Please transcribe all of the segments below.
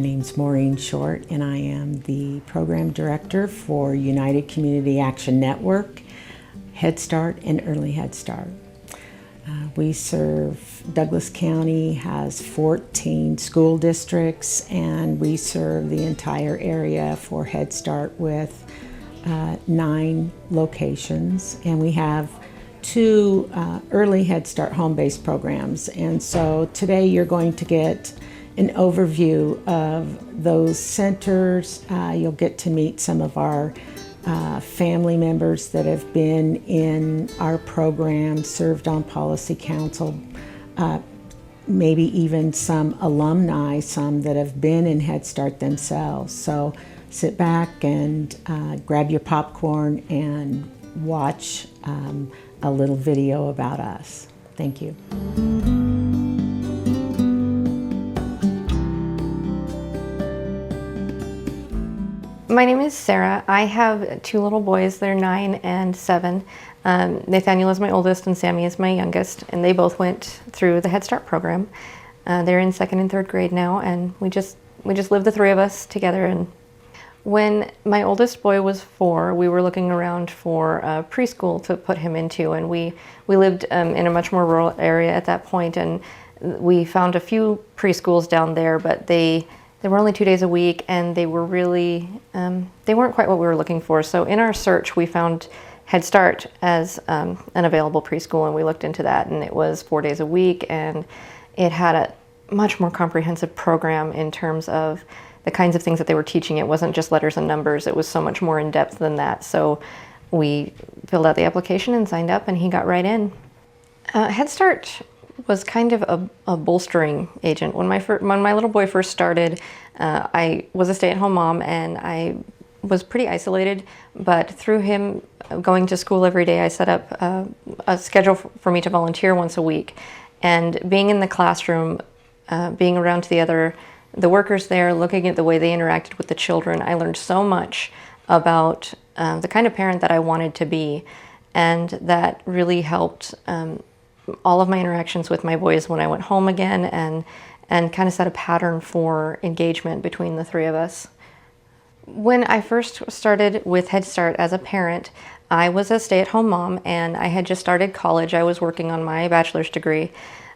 name's Maureen Short, and I am the Program Director for United Community Action Network, Head Start, and Early Head Start. We serve, Douglas County has 14 school districts, and we serve the entire area for Head Start with 9 locations, and we have 2 Early Head Start home-based programs. And so today you're going to get an overview of those centers. You'll get to meet some of our family members that have been in our program, served on policy council, maybe even some alumni, some that have been in Head Start themselves. So sit back and grab your popcorn and watch a little video about us. Thank you. My name is Sarah. I have 2 little boys. They're 9 and 7. Nathaniel is my oldest and Sammy is my youngest, and they both went through the Head Start program. They're in 2nd and 3rd grade now, and we just live the 3 of us together. And when my oldest boy was 4, we were looking around for a preschool to put him into, and we lived in a much more rural area at that point, and we found a few preschools down there, but they were only 2 days a week, and they were really, they weren't quite what we were looking for. So in our search, we found Head Start as an available preschool, and we looked into that, and it was 4 days a week, and it had a much more comprehensive program in terms of the kinds of things that they were teaching. It wasn't just letters and numbers, it was so much more in depth than that. So we filled out the application and signed up, and he got right in. Head Start was kind of a bolstering agent. When my little boy first started, I was a stay-at-home mom, and I was pretty isolated, but through him going to school every day, I set up a schedule for me to volunteer once a week. And being in the classroom, being around the workers there, looking at the way they interacted with the children, I learned so much about the kind of parent that I wanted to be, and that really helped all of my interactions with my boys when I went home again, and kind of set a pattern for engagement between the 3 of us. When I first started with Head Start as a parent, I was a stay-at-home mom, and I had just started college. I was working on my bachelor's degree.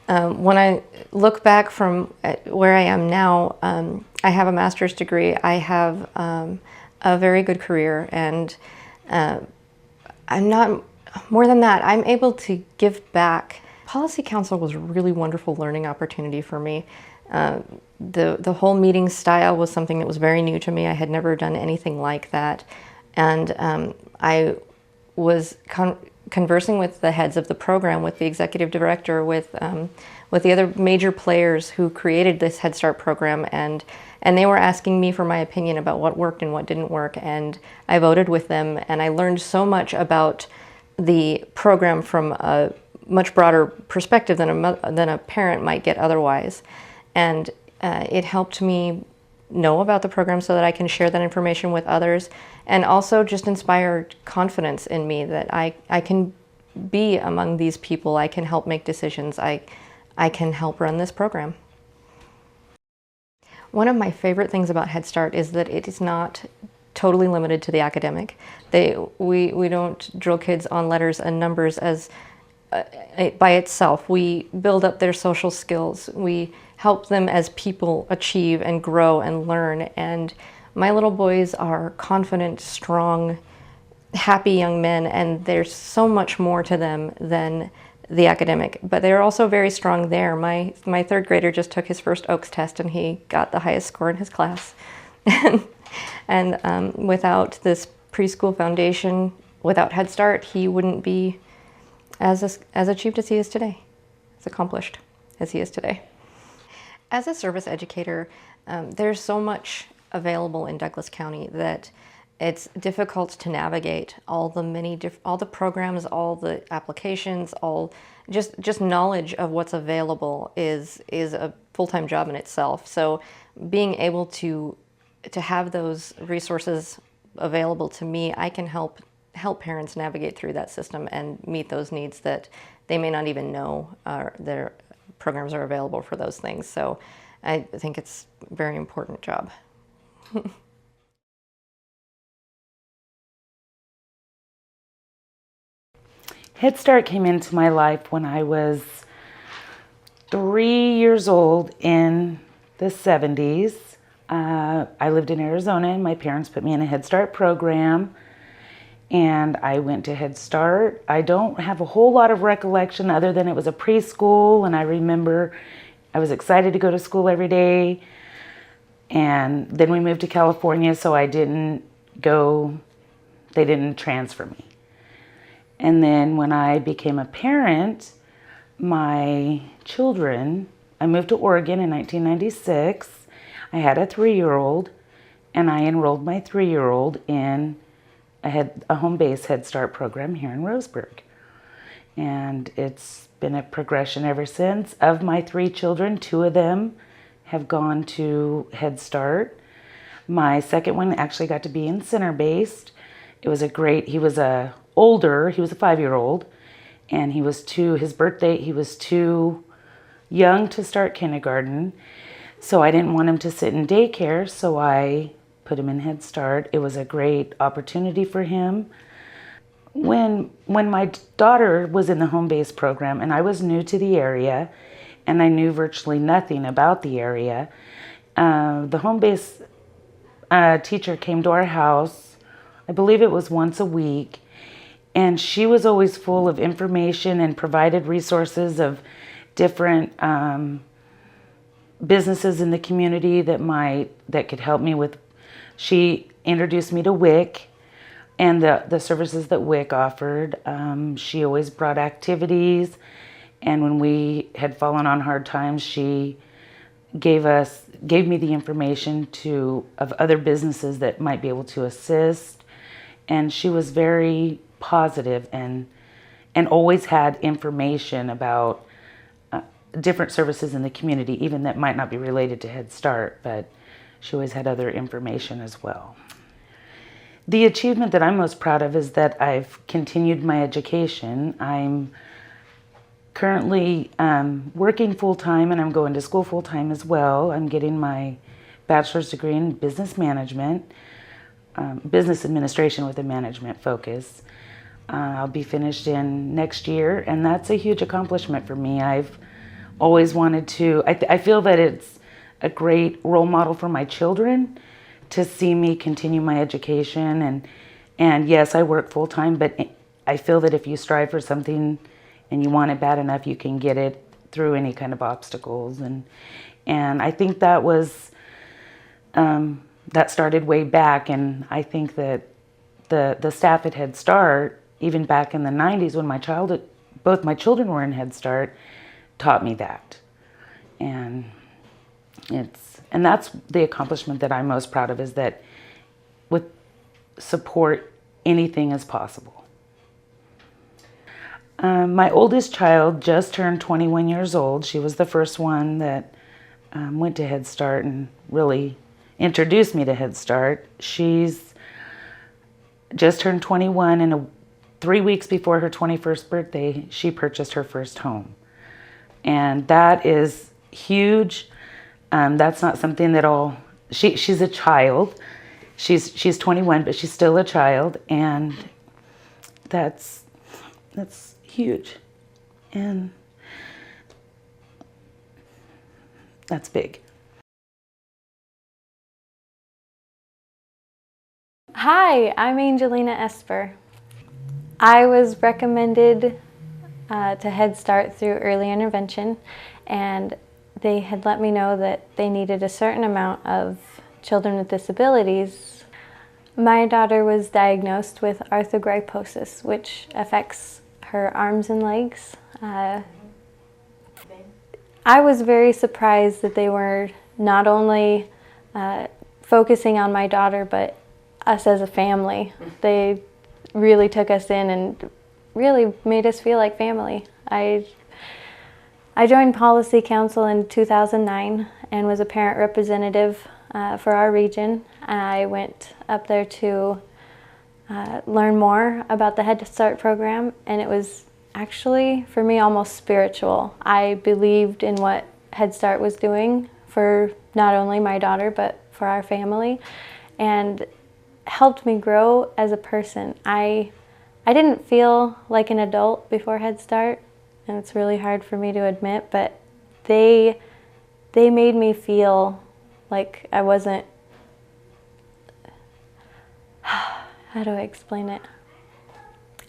When I look back from where I am now, I have a master's degree. I have a very good career, and I'm not, more than that, I'm able to give back. Policy Council was a really wonderful learning opportunity for me. The whole meeting style was something that was very new to me. I had never done anything like that. And I was conversing with the heads of the program, with the executive director, with the other major players who created this Head Start program, and they were asking me for my opinion about what worked and what didn't work, and I voted with them, and I learned so much about the program from a much broader perspective than a parent might get otherwise. And it helped me know about the program so that I can share that information with others, and also just inspired confidence in me that I can be among these people. I can help make decisions. I can help run this program. One of my favorite things about Head Start is that it is not totally limited to the academic. We don't drill kids on letters and numbers as by itself. We build up their social skills. We help them as people achieve and grow and learn. And my little boys are confident, strong, happy young men, and there's so much more to them than the academic. But they're also very strong there. My 3rd grader just took his first Oaks test, and he got the highest score in his class. And without this preschool foundation, without Head Start, he wouldn't be as achieved as he is today, as accomplished as he is today. As a service educator, there's so much available in Douglas County that it's difficult to navigate all the programs, all the applications, just knowledge of what's available is a full-time job in itself. So being able to have those resources available to me, I can help parents navigate through that system and meet those needs that they may not even know their programs are available for those things. So I think it's a very important job. Head Start came into my life when I was 3 years old in the 70s. I lived in Arizona and my parents put me in a Head Start program, and I went to Head Start. I don't have a whole lot of recollection other than it was a preschool, and I remember I was excited to go to school every day. And then we moved to California, so I didn't go, they didn't transfer me. And then when I became a parent, my children, I moved to Oregon in 1996. I had a 3-year-old, and I enrolled my 3-year-old in a home-based Head Start program here in Roseburg. And it's been a progression ever since. Of my 3 children, 2 of them have gone to Head Start. My second one actually got to be in center-based. It was he was a 5-year-old, and his birthday, he was too young to start kindergarten. So I didn't want him to sit in daycare, so I put him in Head Start. It was a great opportunity for him. When my daughter was in the home-based program, and I was new to the area, and I knew virtually nothing about the area, the home-based teacher came to our house, I believe it was once a week, and she was always full of information and provided resources of different businesses in the community that could help me with. She introduced me to WIC and the services that WIC offered. She always brought activities, and when we had fallen on hard times, she gave me the information of other businesses that might be able to assist. And she was very positive and always had information about different services in the community, even that might not be related to Head Start, but she always had other information as well. The achievement that I'm most proud of is that I've continued my education. I'm currently working full-time, and I'm going to school full-time as well. I'm getting my bachelor's degree in business management, business administration with a management focus. I'll be finished in next year, and that's a huge accomplishment for me. I've always wanted to, I feel that it's a great role model for my children to see me continue my education. And yes, I work full-time, but I feel that if you strive for something and you want it bad enough, you can get it through any kind of obstacles. And I think that was, that started way back. And I think that the staff at Head Start, even back in the 90s when both my children were in Head Start, taught me that. And that's the accomplishment that I'm most proud of, is that with support, anything is possible. My oldest child just turned 21 years old. She was the first one that went to Head Start and really introduced me to Head Start. She's just turned 21, and 3 weeks before her 21st birthday, she purchased her first home. And that is huge. That's not something she's a child. She's 21, but she's still a child, and that's huge. And that's big. Hi, I'm Angelina Esper. I was recommended to Head Start through early intervention, and they had let me know that they needed a certain amount of children with disabilities. My daughter was diagnosed with arthrogryposis, which affects her arms and legs. I was very surprised that they were not only focusing on my daughter, but us as a family. They really took us in and really made us feel like family. I joined Policy Council in 2009 and was a parent representative for our region. I went up there to learn more about the Head Start program, and it was actually, for me, almost spiritual. I believed in what Head Start was doing for not only my daughter, but for our family, and helped me grow as a person. I didn't feel like an adult before Head Start, and it's really hard for me to admit, but they made me feel like I wasn't, how do I explain it?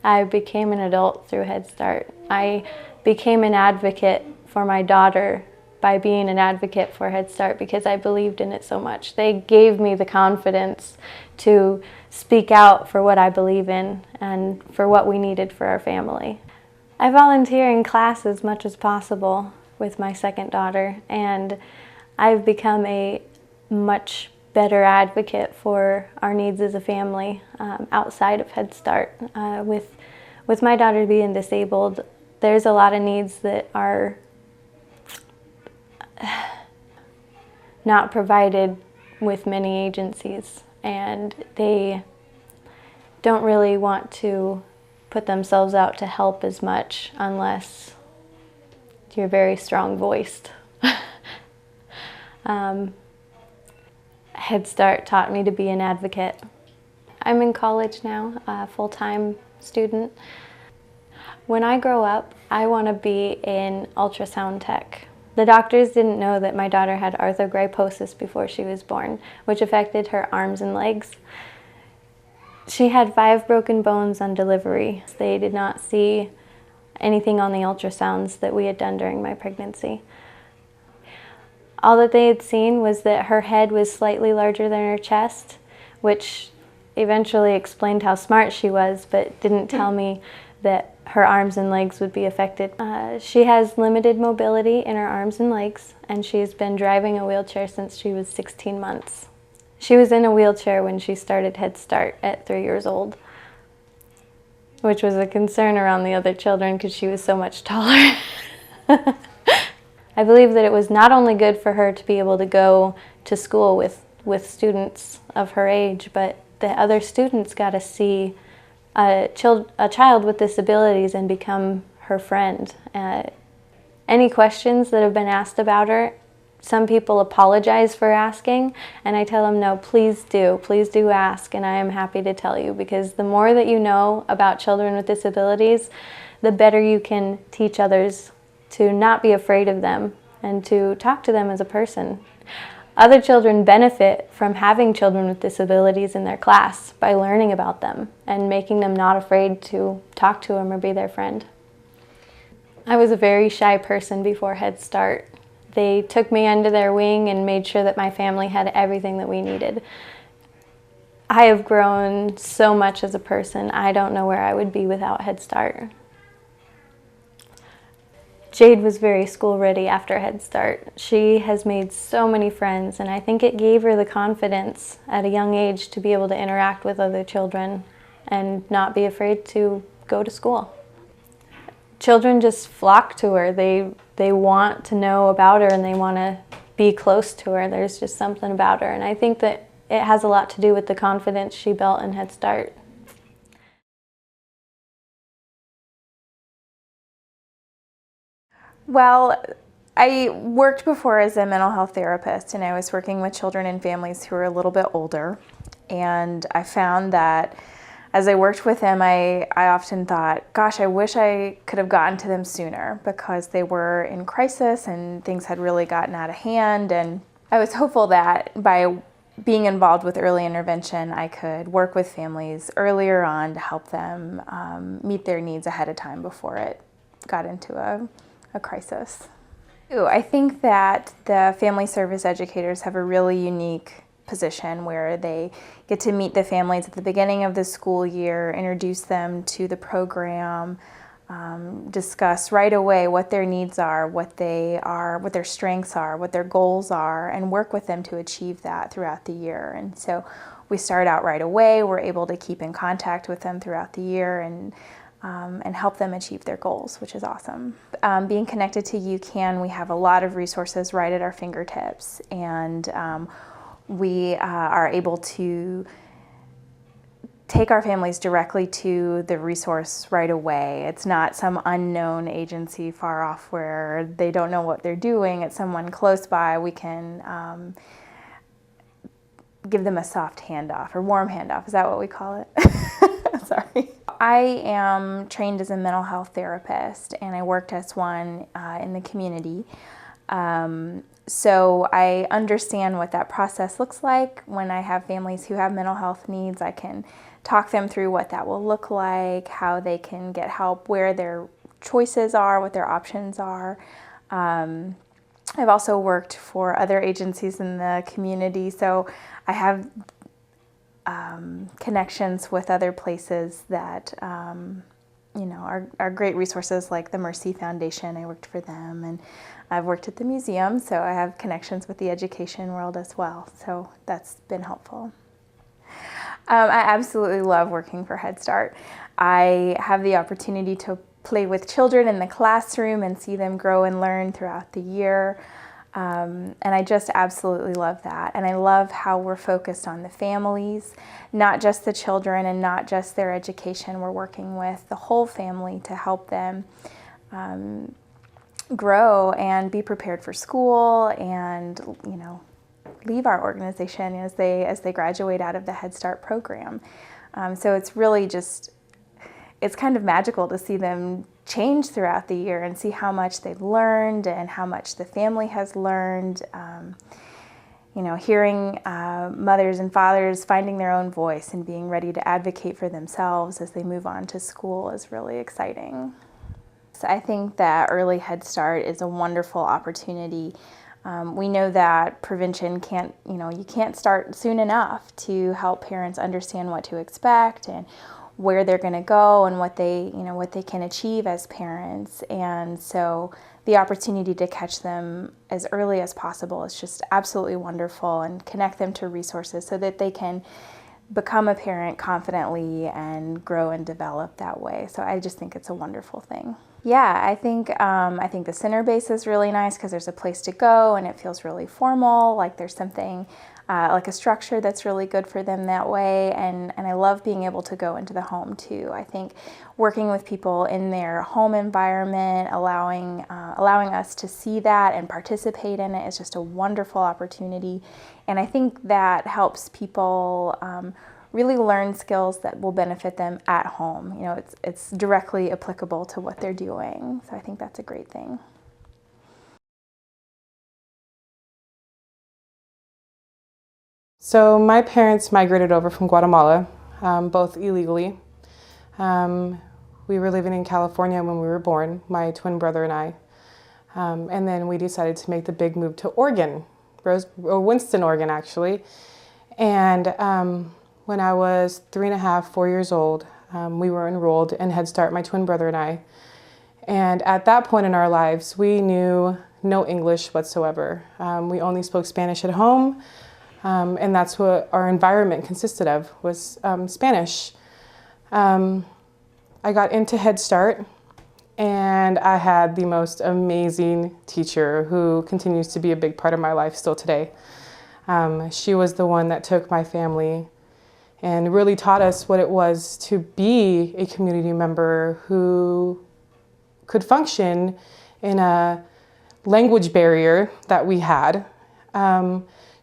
I became an adult through Head Start. I became an advocate for my daughter by being an advocate for Head Start because I believed in it so much. They gave me the confidence to speak out for what I believe in and for what we needed for our family. I volunteer in class as much as possible with my second daughter, and I've become a much better advocate for our needs as a family outside of Head Start. With my daughter being disabled, there's a lot of needs that are not provided with many agencies, and they don't really want to put themselves out to help as much unless you're very strong-voiced. Head Start taught me to be an advocate. I'm in college now, a full-time student. When I grow up, I want to be in ultrasound tech. The doctors didn't know that my daughter had arthrogryposis before she was born, which affected her arms and legs. She had 5 broken bones on delivery. They did not see anything on the ultrasounds that we had done during my pregnancy. All that they had seen was that her head was slightly larger than her chest, which eventually explained how smart she was, but didn't tell me that her arms and legs would be affected. She has limited mobility in her arms and legs, and she's been driving a wheelchair since she was 16 months. She was in a wheelchair when she started Head Start at 3 years old, which was a concern around the other children because she was so much taller. I believe that it was not only good for her to be able to go to school with students of her age, but the other students got to see a child with disabilities and become her friend. Any questions that have been asked about her, some people apologize for asking, and I tell them, no, please do ask, and I am happy to tell you, because the more that you know about children with disabilities, the better you can teach others to not be afraid of them and to talk to them as a person. Other children benefit from having children with disabilities in their class by learning about them and making them not afraid to talk to them or be their friend. I was a very shy person before Head Start. They took me under their wing and made sure that my family had everything that we needed. I have grown so much as a person. I don't know where I would be without Head Start. Jade was very school ready after Head Start. She has made so many friends, and I think it gave her the confidence at a young age to be able to interact with other children and not be afraid to go to school. Children just flock to her. They want to know about her and they want to be close to her. There's just something about her, and I think that it has a lot to do with the confidence she built in Head Start. Well, I worked before as a mental health therapist, and I was working with children and families who were a little bit older. And I found that as I worked with them, I often thought, gosh, I wish I could have gotten to them sooner, because they were in crisis and things had really gotten out of hand. And I was hopeful that by being involved with early intervention, I could work with families earlier on to help them meet their needs ahead of time before it got into a crisis. I think that the family service educators have a really unique position where they get to meet the families at the beginning of the school year, introduce them to the program, discuss right away what their needs are, what their strengths are, what their goals are, and work with them to achieve that throughout the year. And so we start out right away. We're able to keep in contact with them throughout the year and help them achieve their goals, which is awesome. Being connected to UCAN, we have a lot of resources right at our fingertips, and we are able to take our families directly to the resource right away. It's not some unknown agency far off where they don't know what they're doing. It's someone close by. We can give them a soft handoff or warm handoff. Is that what we call it? Sorry. I am trained as a mental health therapist, and I worked as one in the community. So I understand what that process looks like. When I have families who have mental health needs, I can talk them through what that will look like, how they can get help, where their choices are, what their options are. I've also worked for other agencies in the community, so I have connections with other places that are great resources, like the Mercy Foundation. I worked for them, and I've worked at the museum, so I have connections with the education world as well, so that's been helpful. I absolutely love working for Head Start. I have the opportunity to play with children in the classroom and see them grow and learn throughout the year. And I just absolutely love that. And I love how we're focused on the families, not just the children and not just their education. We're working with the whole family to help them grow and be prepared for school and, leave our organization as they graduate out of the Head Start program. So it's really it's kind of magical to see them change throughout the year and see how much they've learned and how much the family has learned. Hearing mothers and fathers finding their own voice and being ready to advocate for themselves as they move on to school is really exciting. So I think that early Head Start is a wonderful opportunity. We know that prevention you can't start soon enough to help parents understand what to expect and where they're going to go and what they can achieve as parents. And so the opportunity to catch them as early as possible is just absolutely wonderful, and connect them to resources so that they can become a parent confidently and grow and develop that way. So I just think it's a wonderful thing. Yeah, I think the center base is really nice because there's a place to go and it feels really formal, like there's something like a structure that's really good for them that way. And I love being able to go into the home too. I think working with people in their home environment, allowing us to see that and participate in it is just a wonderful opportunity. And I think that helps people really learn skills that will benefit them at home. It's directly applicable to what they're doing. So I think that's a great thing. So my parents migrated over from Guatemala, both illegally. We were living in California when we were born, my twin brother and I. And then we decided to make the big move to Oregon, Winston, Oregon, actually. And when I was 3.5, 4 years old, we were enrolled in Head Start, my twin brother and I. And at that point in our lives, we knew no English whatsoever. We only spoke Spanish at home. And that's what our environment consisted of, was Spanish. I got into Head Start, and I had the most amazing teacher who continues to be a big part of my life still today. She was the one that took my family and really taught us what it was to be a community member who could function in a language barrier that we had.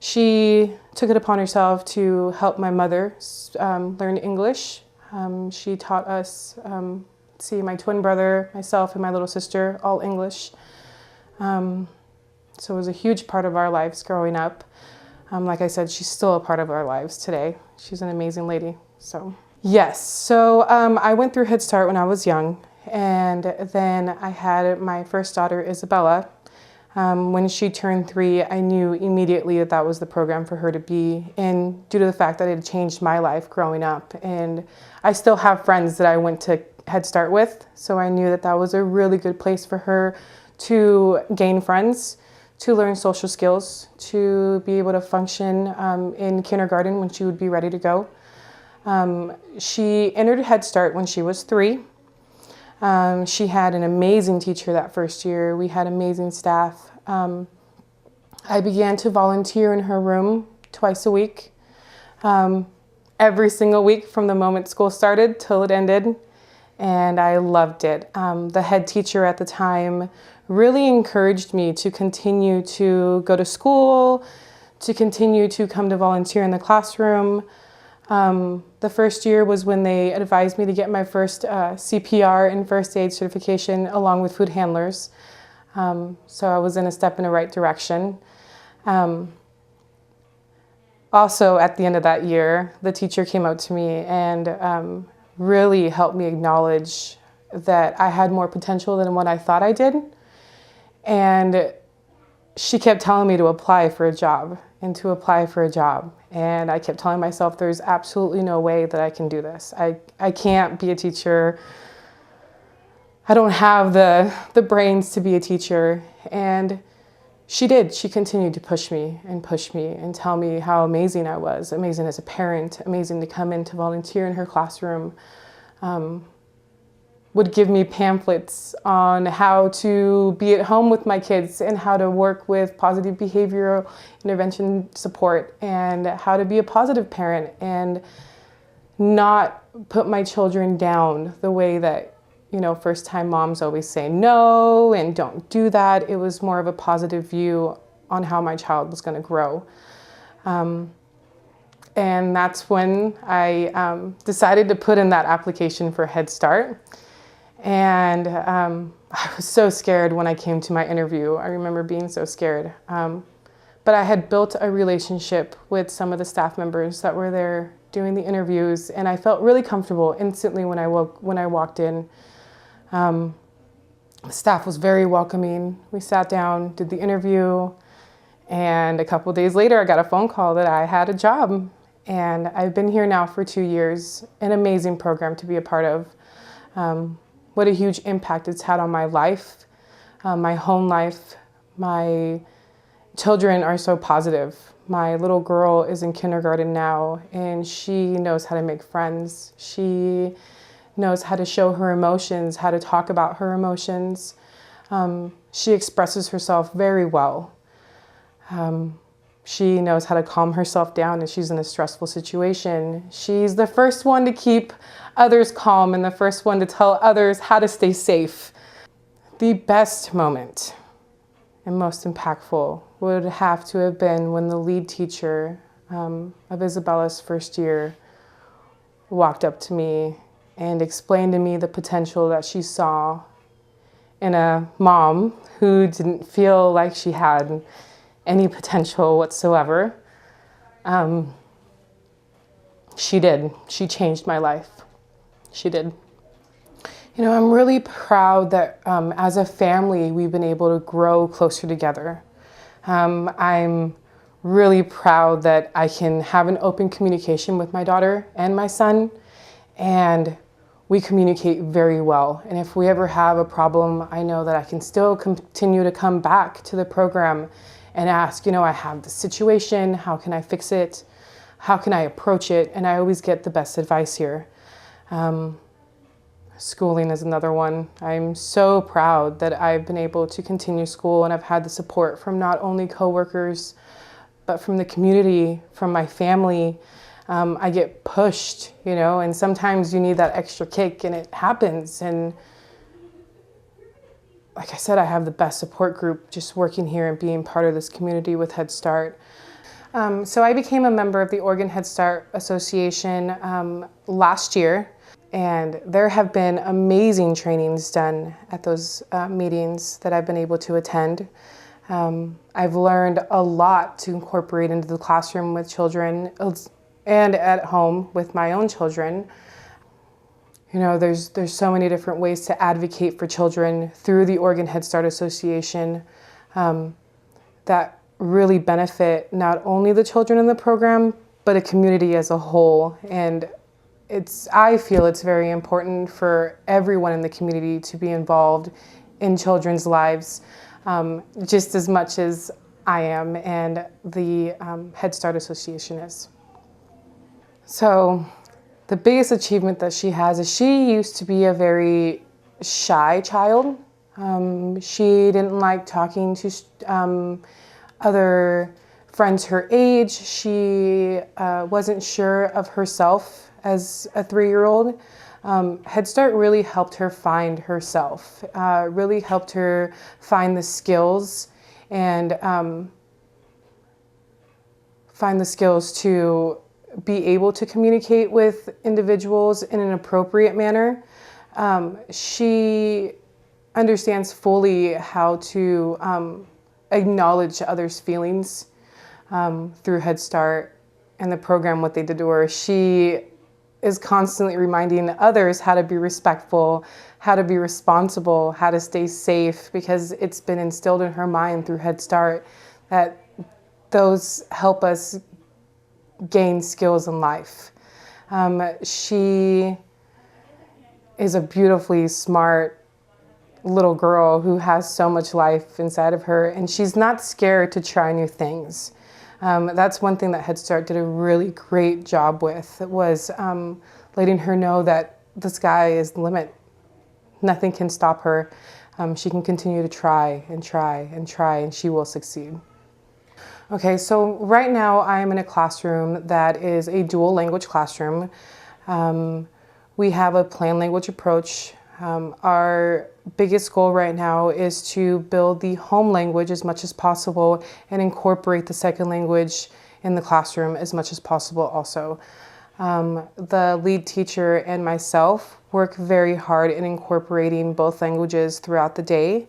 She took it upon herself to help my mother learn English. She taught us, my twin brother, myself, and my little sister, all English. So it was a huge part of our lives growing up. Like I said, she's still a part of our lives today. She's an amazing lady. So I went through Head Start when I was young, and then I had my first daughter, Isabella. When she turned 3, I knew immediately that that was the program for her to be in, due to the fact that it had changed my life growing up. And I still have friends that I went to Head Start with, so I knew that that was a really good place for her to gain friends, to learn social skills, to be able to function in kindergarten when she would be ready to go. She entered Head Start when she was 3. She had an amazing teacher that first year. We had amazing staff. I began to volunteer in her room twice a week. every single week from the moment school started till it ended, and I loved it. The head teacher at the time really encouraged me to continue to go to school, to continue to come to volunteer in the classroom. The first year was when they advised me to get my first CPR and first aid certification along with food handlers. So I was in a step in the right direction. Also, at the end of that year, the teacher came out to me and really helped me acknowledge that I had more potential than what I thought I did. And she kept telling me to apply for a job and to apply for a job. And I kept telling myself, there's absolutely no way that I can do this. I can't be a teacher. I don't have the brains to be a teacher. And she did. She continued to push me and tell me how amazing I was, amazing as a parent, amazing to come in to volunteer in her classroom. Would give me pamphlets on how to be at home with my kids and how to work with positive behavioral intervention support and how to be a positive parent and not put my children down the way that, you know, first-time moms always say no and don't do that. It was more of a positive view on how my child was going to grow. And that's when I decided to put in that application for Head Start. And I was so scared when I came to my interview. I remember being so scared. But I had built a relationship with some of the staff members that were there doing the interviews, and I felt really comfortable instantly when I walked in. The staff was very welcoming. We sat down, did the interview, and a couple of days later I got a phone call that I had a job. And I've been here now for 2 years, an amazing program to be a part of. What a huge impact it's had on my life, my home life. My children are so positive. My little girl is in kindergarten now, and she knows how to make friends. She knows how to show her emotions, how to talk about her emotions. She expresses herself very well. She knows how to calm herself down if she's in a stressful situation. She's the first one to keep others calm and the first one to tell others how to stay safe. The best moment and most impactful would have to have been when the lead teacher of Isabella's first year walked up to me and explained to me the potential that she saw in a mom who didn't feel like she had any potential whatsoever. She did. She changed my life. She did. You know, I'm really proud that as a family, we've been able to grow closer together. I'm really proud that I can have an open communication with my daughter and my son, and we communicate very well. And if we ever have a problem, I know that I can still continue to come back to the program and ask, you know, I have this situation, how can I fix it? How can I approach it? And I always get the best advice here. Schooling is another one. I'm so proud that I've been able to continue school, and I've had the support from not only coworkers, but from the community, from my family. I get pushed, you know, and sometimes you need that extra kick, and it happens. And like I said, I have the best support group just working here and being part of this community with Head Start. So I became a member of the Oregon Head Start Association last year, and there have been amazing trainings done at those meetings that I've been able to attend. I've learned a lot to incorporate into the classroom with children and at home with my own children. You know, there's so many different ways to advocate for children through the Oregon Head Start Association that really benefit not only the children in the program, but a community as a whole. And I feel it's very important for everyone in the community to be involved in children's lives just as much as I am and the Head Start Association is. So the biggest achievement that she has is she used to be a very shy child. She didn't like talking to other friends her age. She wasn't sure of herself as a 3-year-old. Head Start really helped her find herself, really helped her find the skills and find the skills to be able to communicate with individuals in an appropriate manner. She understands fully how to acknowledge others' feelings through Head Start and the program, what they did to her. She is constantly reminding others how to be respectful, how to be responsible, how to stay safe, because it's been instilled in her mind through Head Start that those help us gain skills in life. She is a beautifully smart little girl who has so much life inside of her, and she's not scared to try new things. That's one thing that Head Start did a really great job with, was letting her know that the sky is the limit. Nothing can stop her. She can continue to try and try and try, and she will succeed. Okay, so right now I am in a classroom that is a dual language classroom. We have a planned language approach. Our biggest goal right now is to build the home language as much as possible and incorporate the second language in the classroom as much as possible also. The lead teacher and myself work very hard in incorporating both languages throughout the day.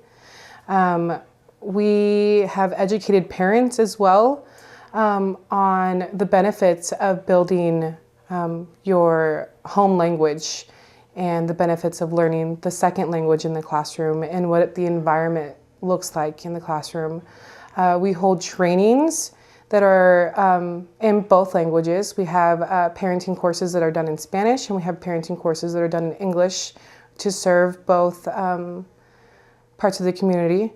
We have educated parents as well on the benefits of building your home language and the benefits of learning the second language in the classroom and what the environment looks like in the classroom. We hold trainings that are in both languages. We have parenting courses that are done in Spanish, and we have parenting courses that are done in English to serve both parts of the community.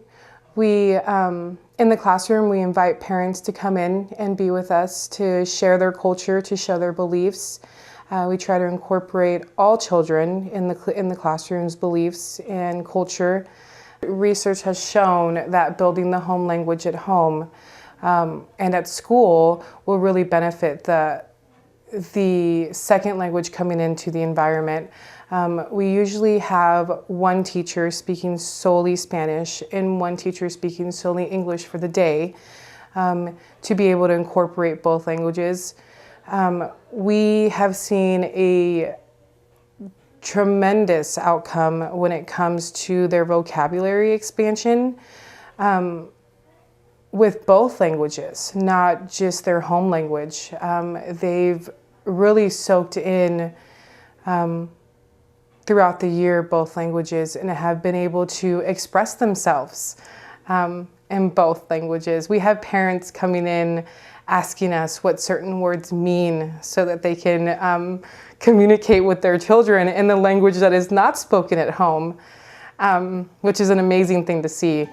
We, in the classroom, we invite parents to come in and be with us to share their culture, to show their beliefs. We try to incorporate all children in the classroom's beliefs and culture. Research has shown that building the home language at home and at school will really benefit the second language coming into the environment. We usually have one teacher speaking solely Spanish and one teacher speaking solely English for the day to be able to incorporate both languages. We have seen a tremendous outcome when it comes to their vocabulary expansion with both languages, not just their home language. They've really soaked in throughout the year both languages and have been able to express themselves in both languages. We have parents coming in asking us what certain words mean so that they can communicate with their children in the language that is not spoken at home, which is an amazing thing to see.